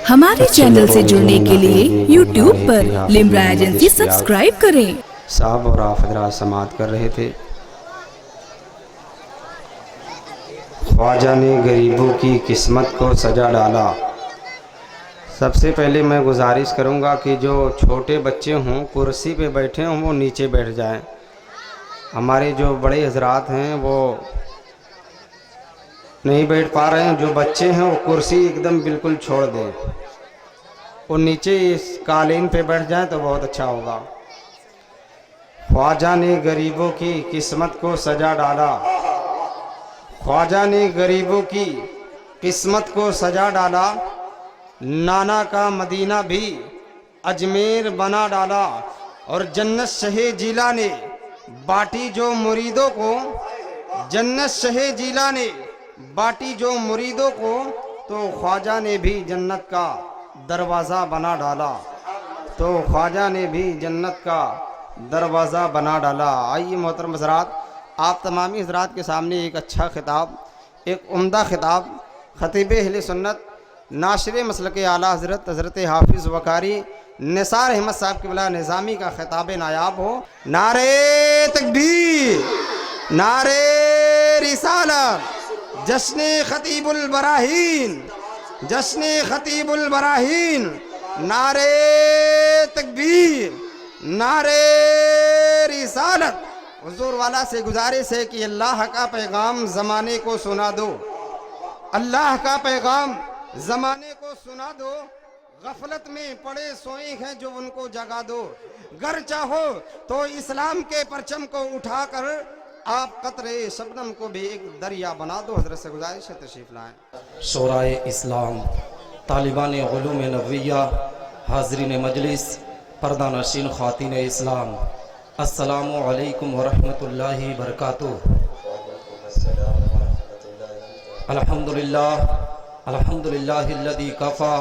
ہمارے چینل سے جڑنے کے لیے یوٹیوب پر لمرا ایجنسی سبسکرائب کریں۔ صاحب اور آپ حضرات سماعت کر رہے تھے۔ خواجہ نے غریبوں کی قسمت کو سجا ڈالا۔ سب سے پہلے میں گزارش کروں گا کہ جو چھوٹے بچے ہوں کرسی پہ بیٹھے ہوں وہ نیچے بیٹھ جائیں۔ ہمارے جو بڑے حضرات ہیں وہ نہیں بیٹھ پا رہے ہیں، جو بچے ہیں وہ کرسی ایک دم بالکل چھوڑ دیں اور نیچے اس قالین پہ بیٹھ جائیں تو بہت اچھا ہوگا۔ خواجہ نے غریبوں کی قسمت کو سجا ڈالا، خواجہ نے غریبوں کی قسمت کو سجا ڈالا، نانا کا مدینہ بھی اجمیر بنا ڈالا، اور جنت شہ جیلا نے باٹی جو مریدوں کو، جنت شہ جیلا نے باٹی جو مریدوں کو، تو خواجہ نے بھی جنت کا دروازہ بنا ڈالا، تو خواجہ نے بھی جنت کا دروازہ بنا ڈالا۔ آئیے محترم حضرات، آپ تمامی حضرات کے سامنے ایک اچھا خطاب، ایک عمدہ خطاب خطیب اہل سنت ناشر مسلک اعلیٰ حضرت حافظ وقاری نثار احمد صاحب قبلہ نظامی کا خطاب نایاب ہو۔ نعرہ تکبیر، نعرہ رسالت، جشن خطیب البراہین، جشن خطیب البراہین، نعرہ تکبیر، نعرہ رسالت۔ حضور والا سے گزارش ہے کہ اللہ کا پیغام زمانے کو سنا دو، اللہ کا پیغام زمانے کو سنا دو، غفلت میں پڑے سوئے ہیں جو ان کو جگا دو، گر چاہو تو اسلام کے پرچم کو اٹھا کر آپ قطرے شبنم کو بھی ایک دریا بنا دو۔ حضرت سے گزارش ہے تشریف لائیں۔ شورائے اسلام، طالبان علوم نبویہ، حاضرین مجلس، پردہ نشین خواتین اسلام، السلام علیکم ورحمۃ اللہ وبرکاتہ۔ الحمدللہ، الحمدللہ الذی کفا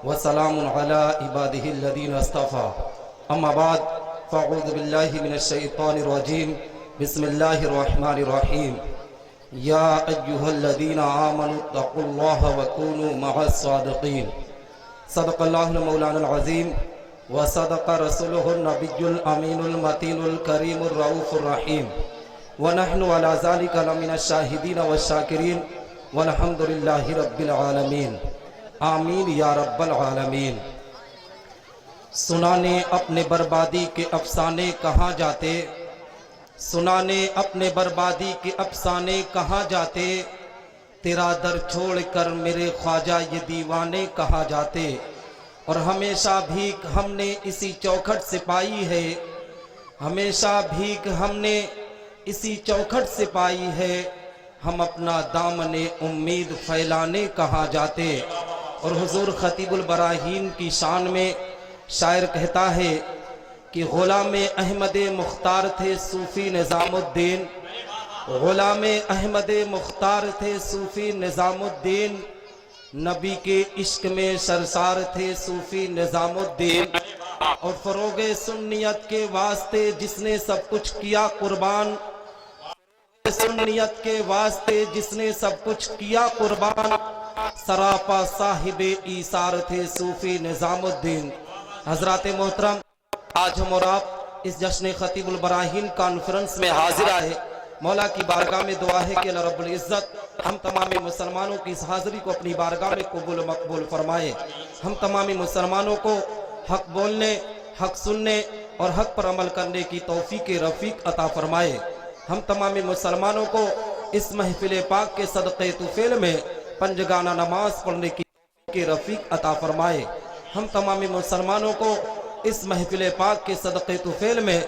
وسلام علی عبادہ الذین اصطفیٰ، اما بعد فاعوذ باللہ من الشیطان الرجیم، بسم اللہ الرحمن الرحیم۔ یا ایہا الذین آمنوا اتقوا اللہ وکونوا مع الصادقین۔ صدق اللہ مولانا العظیم وصدق رسولہ النبی الامین المتین الکریم الرؤوف الرحیم، ونحن علی ذلک لمن الشاہدین والشاکرین، والحمد للہ رب العالمین، آمین یا رب العالمین۔ سنانے اپنے بربادی کے افسانے کہاں جاتے، سنانے اپنے بربادی کے افسانے کہاں جاتے، تیرا در چھوڑ کر میرے خواجہ یہ دیوانے کہاں جاتے، اور ہمیشہ بھیک ہم نے اسی چوکھٹ سے پائی ہے، ہمیشہ بھیک ہم نے اسی چوکھٹ سے پائی ہے، ہم اپنا دامن امید پھیلانے کہاں جاتے۔ اور حضور خطیب البراہین کی شان میں شاعر کہتا ہے کہ غلام احمد مختار تھے صوفی نظام الدین، غلام احمد مختار تھے صوفی نظام الدین، نبی کے عشق میں سرشار تھے صوفی نظام الدین، اور فروغ سنیت کے واسطے جس نے سب کچھ کیا قربان، سنیت کے واسطے جس نے سب کچھ کیا قربان، سراپا صاحب ایثار تھے صوفی نظام الدین۔ حضرات محترم، آج ہم اور آپ اس جشن خطیب البراہین کانفرنس میں حاضر آئے، مولا کی بارگاہ میں دعا ہے کہ اللہ رب العزت ہم تمام مسلمانوں کی اس حاضری کو اپنی بارگاہ میں قبول و مقبول فرمائے، ہم تمام مسلمانوں کو حق بولنے، حق سننے اور حق پر عمل کرنے کی توفیق رفیق عطا فرمائے، ہم تمام مسلمانوں کو اس محفل پاک کے صدقے طفیل میں پنجگانہ نماز پڑھنے کی رفیق عطا فرمائے، ہم تمام مسلمانوں کو اس محفل پاک کے صدقے طفیل میں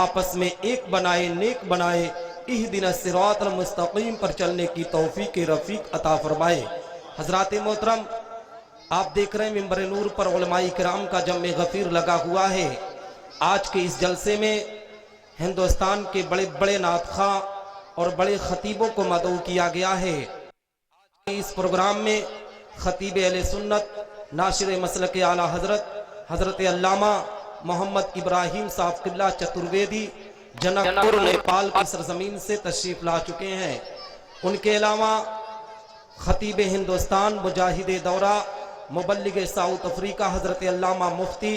آپس میں ایک بنائے، نیک بنائے، اہدنا الصراط المستقیم پر چلنے کی توفیق رفیق عطا فرمائے۔ حضرات محترم، آپ دیکھ رہے ہیں ممبر نور پر علماء کرام کا جمع غفیر لگا ہوا ہے۔ آج کے اس جلسے میں ہندوستان کے بڑے بڑے نعت خواں اور بڑے خطیبوں کو مدعو کیا گیا ہے۔ آج کے اس پروگرام میں خطیب اہل سنت ناشر مسلک اعلیٰ حضرت علامہ محمد ابراہیم صاحب قبلہ چترویدی جنک پور نیپال کی سرزمین سے تشریف لا چکے ہیں۔ ان کے علاوہ خطیب ہندوستان مجاہد دورہ मुबल्लिग साउथ अफ्रीका हज़रत अल्लामा मुफ्ती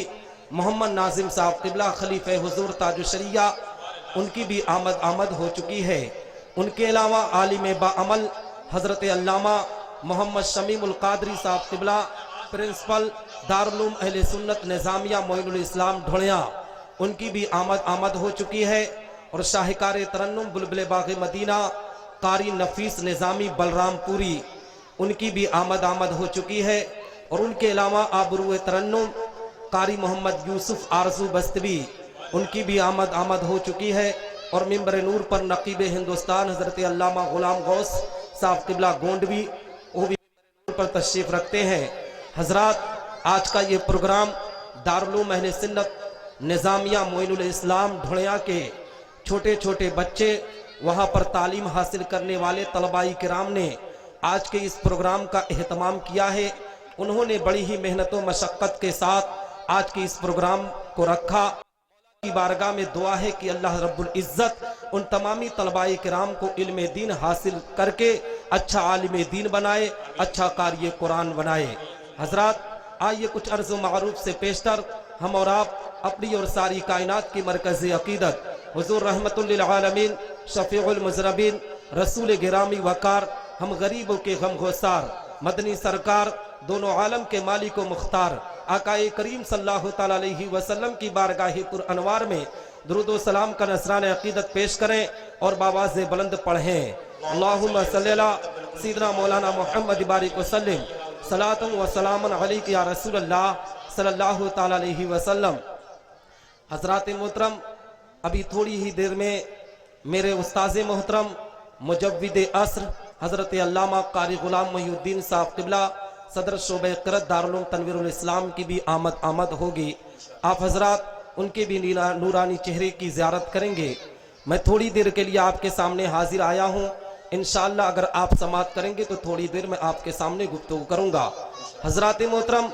मोहम्मद नाजिम साहब क़िबला खलीफे हुजूर ताजुश शरिया, उनकी भी आमद हो चुकी है। उनके अलावा आलिम बाअमल हज़रत अल्लामा मोहम्मद शमीमुल कादरी साहब क़िबला, प्रिंसिपल दारुल उलूम अहले सुन्नत निज़ामिया मोइनुल इस्लाम ढोलिया, उनकी भी आमद हो चुकी है। और शाहकार तरन्नुम बुलबुल बाग़ मदीना कारी नफीस निज़ामी बलरामपुरी, उनकी भी आमद हो चुकी है। और उनके अलावा आबरू तरन्नुम कारी मोहम्मद यूसुफ आरजू बस्तवी, उनकी भी आमद हो चुकी है। और मिंबर नूर पर नकीब हिंदुस्तान हज़रत अल्लामा गुलाम गौस साहब क़िबला गोंडवी, वो भी मिंबर पर तशरीफ़ रखते हैं। हजरात, आज का ये प्रोग्राम दारुल उलूम अहले सुन्नत निज़ामिया मोइनुल इस्लाम ढोलिया के छोटे छोटे बच्चे, वहाँ पर तालीम हासिल करने वाले तलबाई किराम ने आज के इस प्रोग्राम का एहतमाम किया है। उन्होंने बड़ी ही मेहनत व मशक्क़त के साथ आज के इस प्रोग्राम को रखा। की बारगाह में दुआ है कि अल्लाह रब्बुल इज़्ज़त उन तमामी तलबाई किराम को इल्म दीन हासिल करके अच्छा आलिम दीन बनाए, अच्छा कारी कुरान बनाए। हजरात, आइए कुछ अर्ज़ व मारूफ से पेशतर हम और आप अपनी और सारी कायनात की मरकज़ अक़ीदत हुज़ूर रहमतुल लिल आलमीन शफ़ीउल मुज़रबीन रसूल गिरामी वकार, हम गरीबों के गमगोसार मदनी सरकार, दोनों आलम के मालिक व मुख्तार आकाए करीम सल्लल्लाहु तआला अलैहि वसल्लम की बारगाह पुर अनवार में दुरूद व सलाम का नज़रान अक़ीदत पेश करें और बावाज़ बुलंद पढ़ें। अल्लाहुम्मा सल्लि अला सय्यिदना मौलाना मुहम्मद बारिक वसल्लिम सलातन व सलामन अलैका या रसूलल्लाह सल्लल्लाहु तआला अलैहि वसल्लम। हज़रात मोहतरम, अभी थोड़ी ही देर में मेरे उस्ताज़ मोहतरम मुजव्विद असर हज़रत अल्लामा कारी गुलाम मोहिउद्दीन साहब क़िबला सदर शोबे क़िरात दारुल उलूम तनवीरुल इस्लाम की भी आमद होगी। आप हजरात उनके भी नूरानी चेहरे की ज़ियारत करेंगे। मैं थोड़ी देर के लिए आपके सामने हाजिर आया हूँ। इंशाअल्लाह अगर आप समाअत करेंगे तो थोड़ी देर में आपके सामने गुफ्तगू करूँगा। हजरात मोहतरम,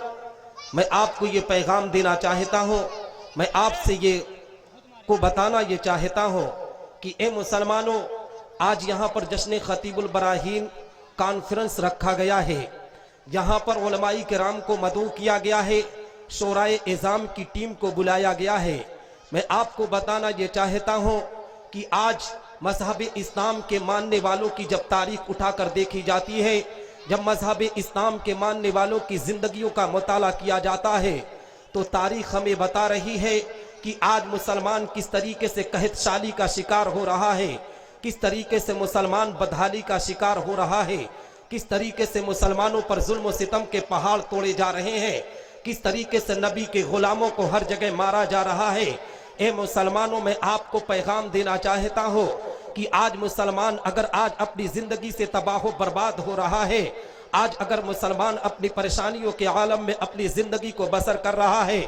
मैं आपको ये पैगाम देना चाहता हूँ, मैं आपसे ये को बताना ये चाहता हूँ कि ए मुसलमानों, आज यहाँ पर जश्न खतीबुल बराहीन कॉन्फ्रेंस रखा गया है। यहाँ पर उलमाई किराम को मदऊ किया गया है, शोराए इज़ाम की टीम को बुलाया गया है। मैं आपको बताना ये चाहता हूँ कि आज मज़हब इस्लाम के मानने वालों की जब तारीख उठाकर देखी जाती है, जब मज़हब इस्लाम के मानने वालों की ज़िंदगियों का मुताला किया जाता है, तो तारीख हमें बता रही है कि आज मुसलमान किस तरीके से कहतशाली का शिकार हो रहा है, किस तरीके से मुसलमान बदहाली का शिकार हो रहा है, किस तरीके से मुसलमानों पर जुल्म व सितम के पहाड़ तोड़े जा रहे हैं, किस तरीके से नबी के गुलामों को हर जगह मारा जा रहा है। ए मुसलमानों, मैं आपको पैगाम देना चाहता हूँ कि आज मुसलमान अगर आज अपनी ज़िंदगी से तबाह व बर्बाद हो रहा है, आज अगर मुसलमान अपनी परेशानियों के आलम में अपनी ज़िंदगी को बसर कर रहा है,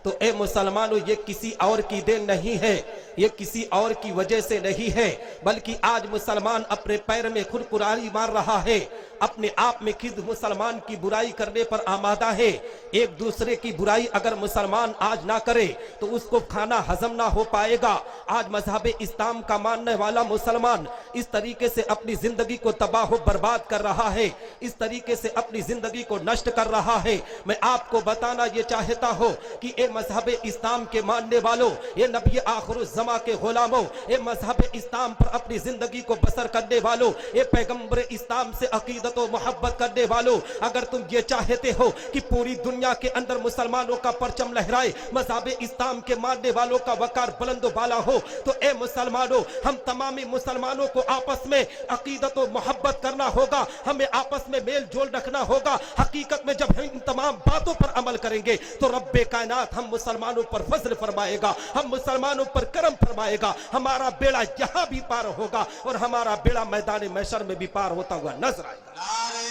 तो ए मुसलमानों, ये किसी और की देन नहीं है, ये किसी और की वजह से नहीं है, बल्कि आज मुसलमान अपने पैर में खुद कुरारी मार रहा है, अपने आप में खुद मुसलमान की बुराई करने पर आमादा है। एक दूसरे की बुराई अगर मुसलमान आज ना करे तो उसको खाना हजम ना हो पाएगा। आज मजहब इस्लाम का मानने वाला मुसलमान इस तरीके से अपनी जिंदगी को तबाह बर्बाद कर रहा है, इस तरीके से अपनी जिंदगी को नष्ट कर रहा है। मैं आपको बताना ये चाहता हूँ कि ए मजहब इस्लाम के मानने वालों, ये नबी आखिरुज़्ज़मा के गुलामों, ये मजहब इस्लाम पर अपनी जिंदगी को बसर करने वालों, ये पैगंबर इस्लाम से अकीदत और मोहब्बत करने वालों, अगर तुम ये चाहते हो कि पूरी दुनिया के अंदर मुसलमानों का परचम लहराए, मजहब इस्लाम के मानने वालों का वकार बुलंद बाला हो, तो ए मुसलमानों, हम तमामी मुसलमानों को आपस में अकीदत और मोहब्बत करना होगा, हमें आपस में मेल जोल रखना होगा। हकीकत में जब हम इन तमाम बातों पर अमल करेंगे तो रब्बे कायनात हम मुसलमानों पर फजल फरमाएगा, हम मुसलमानों पर करम फरमाएगा, हमारा बेड़ा यहाँ भी पार होगा और हमारा बेड़ा मैदान महशर में भी पार होता हुआ नजर आएगा। नारे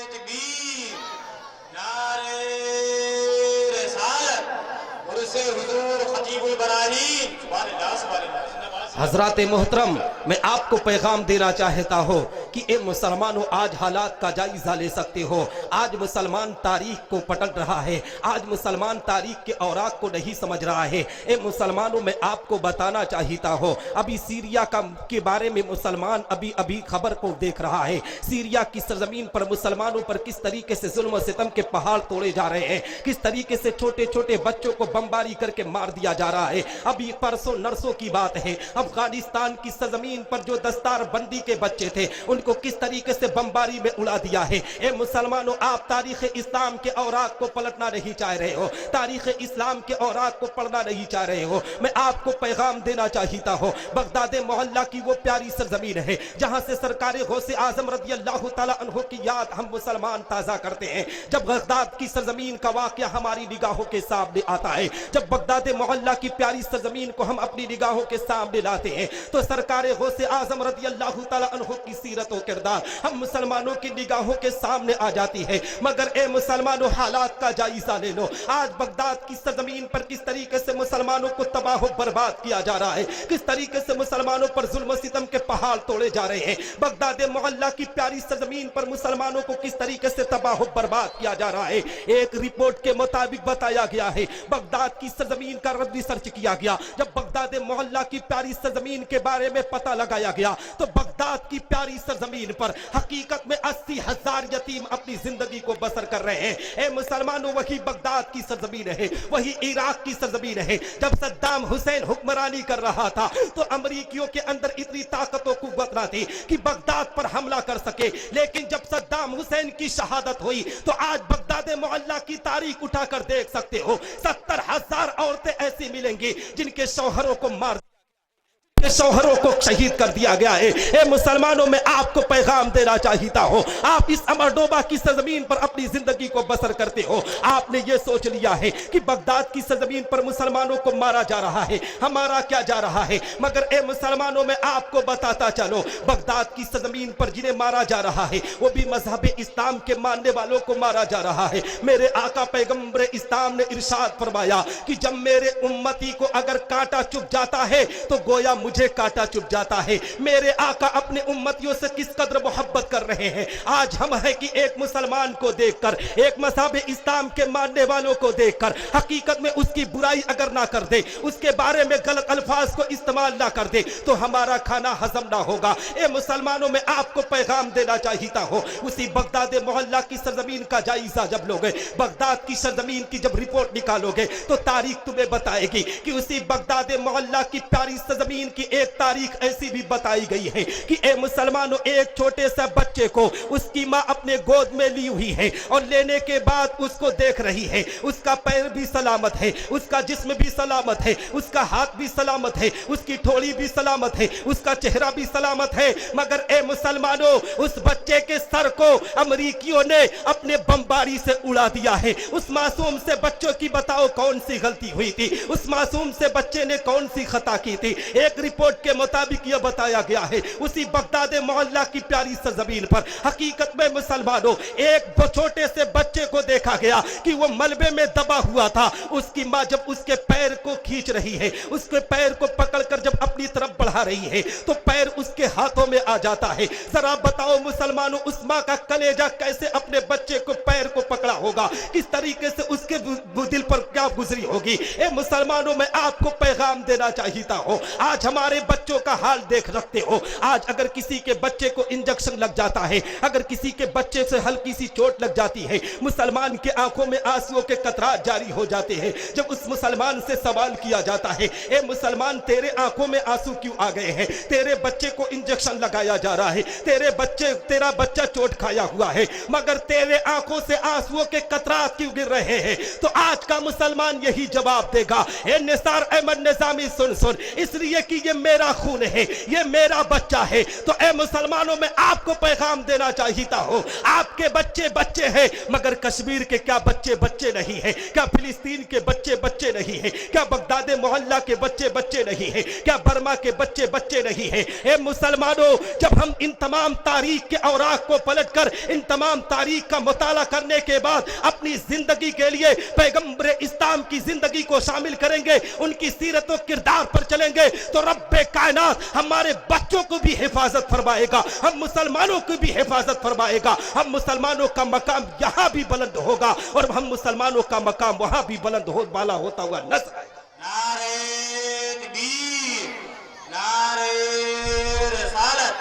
तकबीर, नारे रिसालत, उर्से हुजूर खतीबुल बराहीन। सुभान अल्लाह, सुभान अल्लाह। حضرات محترم میں آپ کو پیغام دینا چاہتا ہوں کہ اے مسلمانوں آج حالات کا جائزہ لے سکتے ہو. آج مسلمان تاریخ کو پلٹ رہا ہے, آج مسلمان تاریخ کے اوراق کو نہیں سمجھ رہا ہے. اے مسلمانوں میں آپ کو بتانا چاہتا ہوں ابھی سیریا کے بارے میں مسلمان ابھی خبر کو دیکھ رہا ہے. سیریا کی سرزمین پر مسلمانوں پر کس طریقے سے ظلم و ستم کے پہاڑ توڑے جا رہے ہیں, کس طریقے سے چھوٹے چھوٹے بچوں کو بمباری کر کے مار دیا جا رہا ہے. ابھی پرسوں نرسوں کی بات ہے, افغانستان کی سرزمین پر جو دستار بندی کے بچے تھے ان کو کس طریقے سے بمباری میں اڑا دیا ہے. اے مسلمانوں آپ تاریخ اسلام کے اوراق کو پلٹنا نہیں چاہ رہے ہو, تاریخ اسلام کے اوراق کو پڑھنا نہیں چاہ رہے ہو. میں آپ کو پیغام دینا چاہتا ہوں بغداد محلہ کی وہ پیاری سرزمین ہے جہاں سے سرکار غوث اعظم رضی اللہ تعالی عنہ کی یاد ہم مسلمان تازہ کرتے ہیں. جب بغداد کی سرزمین کا واقعہ ہماری نگاہوں کے سامنے آتا ہے, جب بغداد محلہ کی پیاری سرزمین کو ہم اپنی نگاہوں کے سامنے لاتے ہیں تو سرکار غوث اعظم رضی اللہ تعالی عنہ کی سیرت و کردار ہم مسلمانوں کی نگاہوں کے سامنے آ جاتی ہے. مگر اے مسلمانوں حالات کا جائزہ لے لو, آج بغداد کی سرزمین پر کس طریقے سے مسلمانوں کو تباہ و برباد کیا جا رہا ہے, کس طریقے سے مسلمانوں پر ظلم و ستم کے پہاڑ توڑے جا رہے ہیں. بغداد محلہ کی پیاری سرزمین پر مسلمانوں کو کس طریقے سے تباہ و برباد کیا جا رہا ہے. ایک رپورٹ کے مطابق بتایا گیا ہے بغداد کی سرزمین کا ریسرچ کیا گیا, جب بغداد محلہ کی پیاری سرزمین کے بارے میں پتہ لگایا گیا تو بغداد کی پیاری سرزمین پر حقیقت میں 80,000 یتیم اپنی زندگی کو بسر کر رہے ہیں. اے مسلمانوں وہی بغداد کی سرزمین ہے, وہی عراق کی سرزمین ہے. جب صدام حسین حکمرانی کر رہا تھا تو امریکیوں کے اندر اتنی طاقت و قوت نہ تھی کہ بغداد پر حملہ کر سکے, لیکن جب صدام حسین کی شہادت ہوئی تو آج بغداد محلہ کی تاریخ اٹھا کر دیکھ سکتے ہو 70,000 عورتیں ایسی ملیں گی جن کے شوہروں کو مار شوہروں کو شہید کر دیا گیا ہے. اے مسلمانوں میں آپ کو پیغام دینا چاہتا ہوں آپ اس امرڈوبا کی سرزمین پر اپنی زندگی کو بسر کرتے ہو, آپ نے یہ سوچ لیا ہے کہ بغداد کی سرزمین پر مسلمانوں کو مارا جا رہا ہے, ہمارا کیا جا رہا ہے. مگر اے مسلمانوں میں آپ کو بتاتا چلو بغداد کی سرزمین پر جنہیں مارا جا رہا ہے وہ بھی مذہب اسلام کے ماننے والوں کو مارا جا رہا ہے. میرے آقا پیغمبر اسلام نے ارشاد فرمایا کہ جب میرے امتی کو اگر کانٹا چبھ جاتا ہے تو گویا مجھے کانٹا چبھ جاتا ہے. میرے آقا اپنے امتیوں سے کس قدر محبت کر رہے ہیں. آج ہم ہے کہ ایک مسلمان کو دیکھ کر, ایک مذہب اسلام کے ماننے والوں کو دیکھ کر حقیقت میں اس کی برائی اگر نہ کر دے, اس کے بارے میں غلط الفاظ کو استعمال نہ کر دے تو ہمارا کھانا ہضم نہ ہوگا. اے مسلمانوں میں آپ کو پیغام دینا چاہتا ہوں اسی بغداد محلہ کی سرزمین کا جائزہ جب لوگے, بغداد کی سرزمین کی جب رپورٹ نکالو گے تو تاریخ تمہیں بتائے گی کہ اسی بغداد محلہ کی پیاری سرزمین کی ایک تاریخ ایسی بھی بتائی گئی ہے کہ اے مسلمانوں ایک چھوٹے سے بچے کو اس کی ماں اپنے گود میں لی ہوئی ہے اور لینے کے بعد اس کو دیکھ رہی ہے. اس کا پیر بھی سلامت ہے, اس کا جسم بھی سلامت ہے, اس کا ہاتھ بھی سلامت ہے, اس کی ٹھوڑی بھی سلامت ہے, اس کا چہرہ بھی سلامت ہے. مگر اے مسلمانوں اس بچے کے سر کو امریکیوں نے اپنے بمباری سے اڑا دیا ہے. اس معصوم سے بچوں کی بتاؤ کون سی غلطی ہوئی تھی, اس معصوم سے بچے نے کون سی خطا کی تھی. ایک رپورٹ کے مطابق یہ بتایا گیا ہے اسی بغداد محلہ کی پیاری سرزمین پر حقیقت میں مسلمانوں ایک چھوٹے سے بچے کو دیکھا گیا کہ وہ ملبے میں دبا ہوا تھا. اس کی ماں جب اس کے پیر کو کھینچ رہی ہے, اس کے پیر کو پکڑ کر جب اپنی طرف بڑھا رہی ہے تو پیر اس کے ہاتھوں میں آ جاتا ہے. ذرا بتاؤ مسلمانوں اس ماں کا کلیجہ کیسے اپنے بچے کو پیر کو پکڑا ہوگا, کس طریقے سے اس کے دل پر کیا گزری ہوگی. اے مسلمانوں میں آپ کو پیغام دینا چاہتا ہوں آج ہمارے بچوں کا حال دیکھ رکھتے ہو. آج اگر کسی کے بچے کو انجیکشن لگ جاتا ہے, اگر کسی کے بچے سے ہلکی سی چوٹ لگ جاتی ہے, مسلمان کے آنکھوں میں آنسوؤں کے قطرات جاری ہو جاتے ہیں. جب اس مسلمان سے سوال کیا جاتا ہے اے مسلمان تیرے آنکھوں میں آنسو کیوں آ گئے ہیں, تیرے بچے کو انجیکشن لگایا جا رہا ہے, تیرا بچہ چوٹ کھایا ہوا ہے مگر تیرے آنکھوں سے آنسوؤں کے قطرات کیوں گر رہے ہیں, تو آج کا مسلمان یہی جواب دے گا اے نثار احمد نظامی سن اس لیے کہ یہ میرا خون ہے, یہ میرا بچہ ہے. تو اے مسلمانوں میں آپ کو پیغام دینا چاہتا ہوں آپ کے بچے بچے ہیں مگر کشمیر کے کیا بچے بچے نہیں ہیں, کیا فلسطین کے بچے بچے نہیں ہیں, کیا بغداد محلہ کے بچے بچے نہیں ہیں, کیا برما کے بچے بچے نہیں ہیں. اے مسلمانوں جب ہم ان تمام تاریخ کے اوراق کو پلٹ کر ان تمام تاریخ کا مطالعہ کرنے کے بعد اپنی زندگی کے لیے پیغمبر اسلام کی زندگی کو شامل کریں گے, ان کی سیرت و کردار پر چلیں گے تو रब्बे कायनात हमारे बच्चों को भी हिफाजत फरमाएगा, हम मुसलमानों की भी हिफाजत फरमाएगा। हम मुसलमानों का मकाम यहाँ भी बुलंद होगा और हम मुसलमानों का मकाम वहाँ भी बुलंद हो वाला होता हुआ नजर आएगा। नारे तकबीर, नारे रिसालत,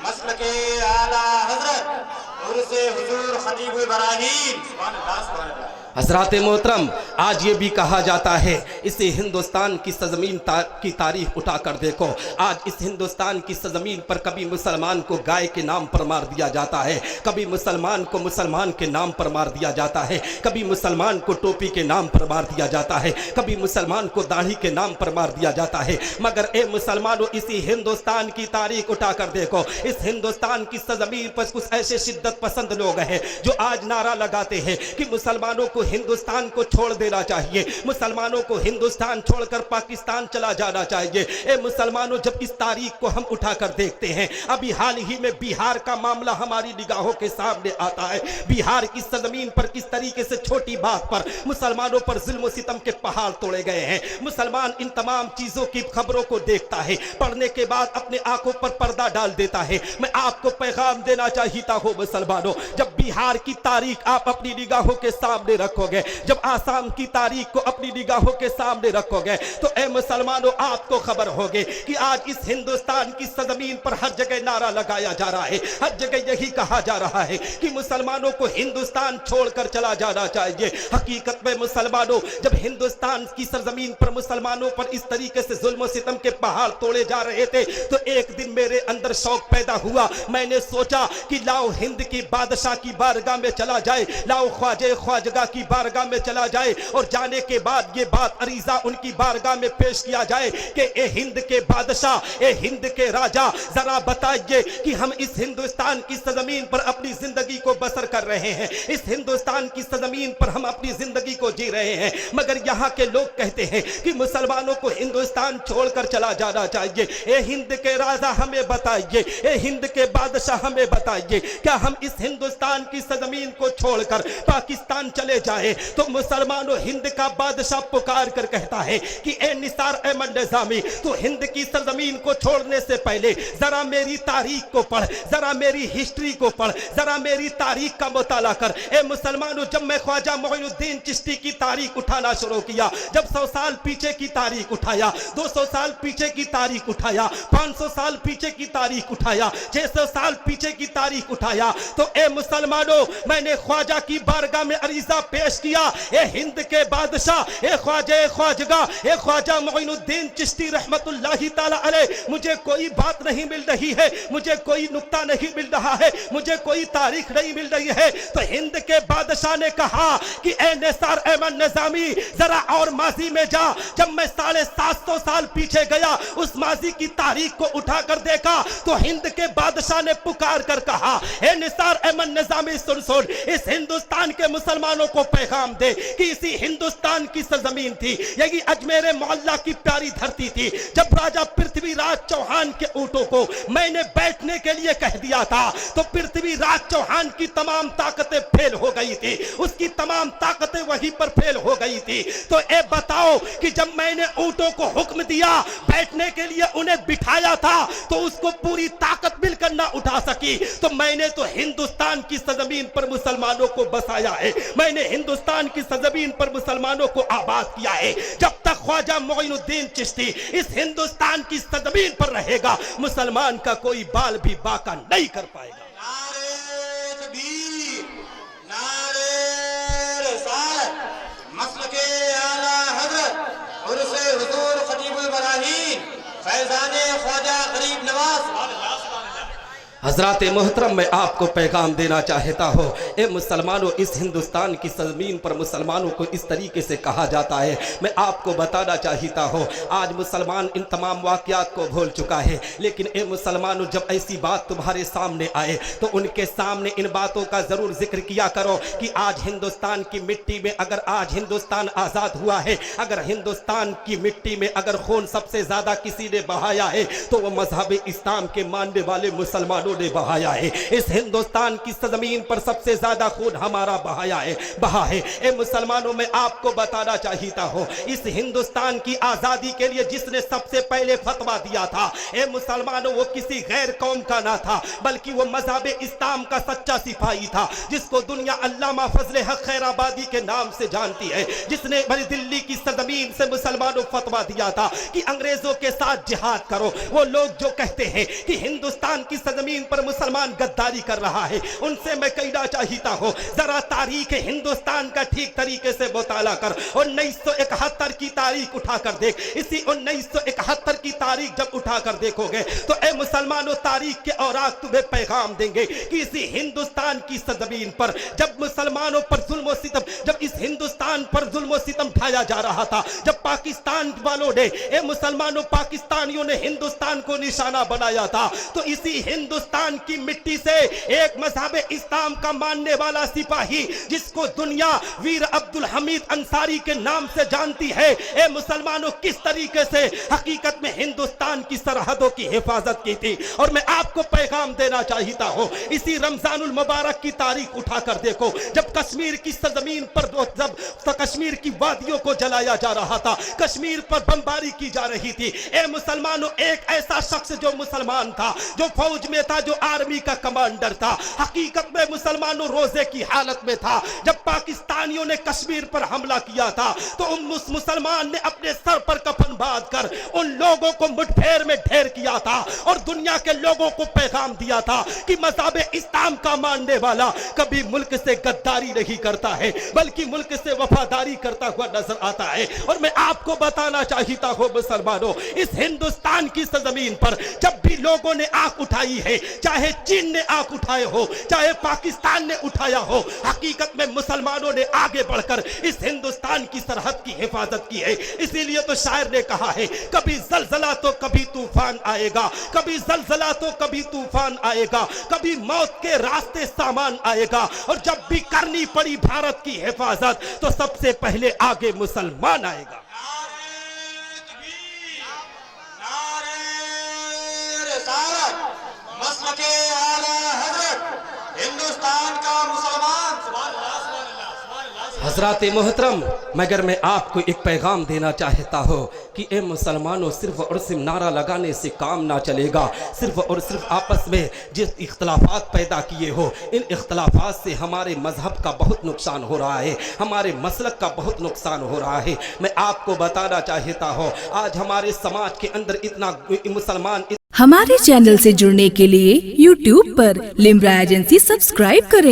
मसलके आला हजरत उर्से हुजूर खतीब इब्राहीम। सुभान अल्लाह, सुभान अल्लाह। हजरात मोहतरम, आज ये भी कहा जाता है, इसे हिंदुस्तान की सरजमीन की तारीख उठा कर देखो। आज इस हिंदुस्तान की सरजमीन पर कभी मुसलमान को गाय के नाम पर मार दिया जाता है, कभी मुसलमान को मुसलमान के नाम पर मार दिया जाता है, कभी मुसलमान को टोपी के नाम पर मार दिया जाता है, कभी मुसलमान को दाढ़ी के नाम पर मार दिया जाता है। मगर ए मुसलमानों, इसी हिंदुस्तान की तारीख उठा कर देखो। इस हिंदुस्तान की सरजमीन पर कुछ ऐसे शिद्दत पसंद लोग हैं जो आज नारा लगाते हैं कि मुसलमानों को हिंदुस्तान को छोड़ देना चाहिए, मुसलमानों को हिंदुस्तान छोड़कर पाकिस्तान चला जाना चाहिए। ए मुसलमानों, जब इस तारीख को हम उठाकर देखते हैं, अभी हाल ही में बिहार का मामला हमारी निगाहों के सामने आता है। बिहार की सरजमीन पर किस तरीके से छोटी बात पर मुसलमानों पर जुल्म सितम के पहाड़ तोड़े गए हैं। मुसलमान इन तमाम चीजों की खबरों को देखता है, पढ़ने के बाद अपने आंखों पर पर्दा डाल देता है। मैं आपको पैगाम देना चाहता हूं मुसलमानों, जब बिहार की तारीख आप अपनी निगाहों के सामने रखोगे, जब आसाम की तारीख को अपनी निगाहों के सामने रखोगे, तो ए मुसलमानों आपको खबर होगी कि आज इस हिंदुस्तान की सरजमीन पर हर जगह नारा लगाया जा रहा है, हर जगह यही कहा जा रहा है कि मुसलमानों को हिंदुस्तान छोड़कर चला जाना चाहिए। हकीकत में मुसलमानों, जब हिंदुस्तान की सरजमीन पर मुसलमानों पर इस तरीके से जुल्म सितम के पहाड़ तोड़े जा रहे थे, तो एक दिन मेरे अंदर शौक पैदा हुआ। मैंने सोचा कि लाओ हिंद की बादशाह की बारगाह में चला जाए, लाओ ख्वाजे ख्वाजगा की बारगाह में चला जाए और जाने के बाद ये बात अरीजा उनकी बारगाह में पेश किया जाए कि ए हिंद के बादशाह, ए हिंद के राजा, जरा बताइए कि हम इस हिंदुस्तान की सरजमीन पर अपनी जिंदगी को बसर कर रहे हैं, इस हिंदुस्तान की सरजमीन पर हम अपनी जिंदगी को जी रहे हैं, मगर यहाँ के लोग कहते हैं कि मुसलमानों को हिंदुस्तान छोड़कर चला जाना चाहिए। ए हिंद के राजा हमें बताइए, ए हिंद के बादशाह हमें बताइए, क्या हम इस हिंदुस्तान की सरजमीन को छोड़कर पाकिस्तान चले जाए? तो मुसलमानों, हिंद का बादशाह पुकार कर कहता है कि ए निसार अहमद निजामी, तो हिंद की सरजमीन को छोड़ने से पहले जरा मेरी तारीख को पढ़, जरा मेरी हिस्ट्री को पढ़, जरा मेरी तारीख का मुताला कर। ए मुसलमानों, जब मैं ख्वाजा मोइनुद्दीन चिश्ती की तारीख उठाना शुरू किया, जब 100 साल पीछे की तारीख उठाया, 200 साल पीछे की तारीख उठाया, 500 साल पीछे की तारीख उठाया, 600 साल पीछे की तारीख उठाया, तो ए मुसलमानों, मैंने ख्वाजा की बारगाह में अरीजा पेश किया, ए हिंद के बादशाह, ए ख्वाजे ख्वाजगा, ए ख्वाजा मोइनुद्दीन चिश्ती रहमतुल्लाहि ताला अलैह, मुझे कोई बात नहीं मिल रही है, मुझे कोई नुक्ता नहीं मिल रहा है, मुझे कोई तारीख नहीं मिल रही है। तो हिंद के बादशाह ने कहा कि ए निसार अहमद निजामी, जरा और माजी में जा। जब मैं 750 साल पीछे गया, उस माजी की तारीख को उठाकर देखा, तो हिंद के बादशाह ने पुकार कर कहा, ए निसार अहमद निजामी, सुन सुन, इस हिंदुस्तान के मुसलमानों को पैगाम दे कि इसी हिंदुस्तान की सरजमीन थी, यही अजमेर मोहल्ला की प्यारी धरती थी, जब राजा पृथ्वीराज चौहान के ऊंटों को मैंने बैठने के लिए कह दिया था, तो पृथ्वीराज चौहान की तमाम ताकतें फेल हो गई थी, उसकी तमाम ताकतें वहीं पर फेल हो गई थी। तो ए बताओ कि जब मैंने ऊंटों को हुक्म दिया बैठने के लिए, उन्हें बिठाया था, तो उसको पूरी ताकत मिलकर ना उठा सकी। तो मैंने तो हिंदुस्तान की सरजमीन पर मुसलमानों को बसाया है, मैंने हिंदुस्तान की सरजमीन पर मुसलमानों को आबाद किया है। जब तक ख्वाजा मोइनुद्दीन चिश्ती इस हिंदुस्तान की सरजमीन पर रहेगा, मुसलमान का कोई बाल भी बाका नहीं कर पाएगा। नारे तकबीर, नारे रिसालत, मसलके आला हजरत उर्से हुजूर खतीब इब्राहीम फैजाने ख्वाजा गरीब नवाज। हजरात मोहतरम, मैं आपको पैगाम देना चाहता हूँ, ए मुसलमानों, इस हिंदुस्तान की ज़मीन पर मुसलमानों को इस तरीके से कहा जाता है। मैं आपको बताना चाहता हूँ, आज मुसलमान इन तमाम वाक़यात को भूल चुका है, लेकिन ए मुसलमानों, जब ऐसी बात तुम्हारे सामने आए तो उनके सामने इन बातों का ज़रूर जिक्र किया करो कि आज हिंदुस्तान की मिट्टी में, अगर आज हिंदुस्तान आज़ाद हुआ है, अगर हिंदुस्तान की मिट्टी में अगर खून सबसे ज़्यादा किसी ने बहाया है, तो वो मजहब इस्लाम के मानने वाले मुसलमानों मुसलमानों ने बहाया है। इस हिंदुस्तान की सरजमीन पर सबसे ज्यादा खून हमारा बहा है। ए मुसलमानों, मैं आपको बताना चाहता हूँ, इस हिंदुस्तान की आजादी के लिए जिसने सबसे पहले फतवा दिया था, ए मुसलमानों, वो किसी गैर कौम का ना था, बल्कि वो मजहब इस्लाम का सच्चा सिपाही था, जिसको दुनिया अल्लामा फजले हक खैराबादी के नाम से जानती है, जिसने बड़ी दिल्ली की सरजमीन से मुसलमानों फतवा दिया था कि अंग्रेजों के साथ जिहाद करो। वो लोग जो कहते हैं कि हिंदुस्तान की सरजमीन पर मुसलमान गद्दारी कर रहा है, उनसे मैं कहना चाहता हूँ, जरा तारीख हिंदुस्तान का ठीक तरीके से मुताला कर। 1971 की तारीख उठा कर देख। इसी 1971 की तारीख जब उठा कर देखोगे तो ए मुसलमानों, तारीख के औराक तुम्हें पैगाम देंगे कि इसी हिंदुस्तान की सरजमीन पर जब मुसलमानों पर जुल्म सितम, जब इस हिंदुस्तान पर जुल्म सितम ढाया जा रहा था, जब पाकिस्तान वालों ने, ए मुसलमानों, पाकिस्तानियों ने हिंदुस्तान को निशाना बनाया था, तो इसी हिंदुस्तान की मिट्टी से एक मजहब इस्लाम का मानने वाला सिपाही, जिसको दुनिया वीर अब्दुल हमीद अंसारी के नाम से जानती है, ए मुसलमानों, किस तरीके से हकीकत में हिंदुस्तान की सरहदों की हिफाजत की थी। और मैं आपको पैगाम देना चाहता हूं, इसी रमजानुल मुबारक की तारीख उठाकर देखो, जब कश्मीर की सरजमीन पर जब कश्मीर की वादियों को जलाया जा रहा था, कश्मीर पर बमबारी की जा रही थी, ए मुसलमानों, एक ऐसा शख्स जो मुसलमान था, जो फौज में था, जो आर्मी का कमांडर था, हकीकत में मुसलमानों रोजे की हालत में था। जब पाकिस्तानियों ने कश्मीर पर हमला किया था तो उस मुसलमान ने अपने सर पर कफन बांध कर उन लोगों को मुठभेड़ में ढेर किया था और दुनिया के लोगों को पैगाम दिया था कि मज़हब इस्लाम का मानने वाला कभी मुल्क से गद्दारी नहीं करता है, बल्कि मुल्क से वफादारी करता हुआ नजर आता है। और मैं आपको बताना चाहता हूं मुसलमानों, इस हिंदुस्तान की सरजमीन पर जब भी लोगों ने आंख उठाई है, चाहे चीन ने आंख उठाए हो, चाहे पाकिस्तान ने उठाया हो, हकीकत में मुसलमानों ने आगे बढ़कर इस हिंदुस्तान की सरहद की हिफाजत की है। इसीलिए तो शायर ने कहा है, कभी जलजला तो कभी तूफान आएगा, कभी जलजला तो कभी तूफान आएगा, कभी मौत के रास्ते सामान आएगा, और जब भी करनी पड़ी भारत की हिफाजत तो सबसे पहले आगे मुसलमान आएगा। नारे तकबीर, नारे रिसालत, मसलके आला हजरत, हिंदुस्तान का मुसलमान। सुभान अल्लाह, सुभान अल्लाह, सुभान अल्लाह। हजरात मोहतरम, मगर मैं आपको एक पैगाम देना चाहता हूँ कि ए मुसलमानों, सिर्फ और सिर्फ नारा लगाने से काम ना चलेगा। सिर्फ और सिर्फ आपस में जिस इख्तलाफात पैदा किए हो, इन इख्तलाफात से हमारे मजहब का बहुत नुकसान हो रहा है, हमारे मसलक का बहुत नुकसान हो रहा है। मैं आपको बताना चाहता हूँ, आज हमारे समाज के अंदर इतना मुसलमान हमारे चैनल से जुड़ने के लिए YouTube पर लिम्रा एजेंसी सब्सक्राइब करें।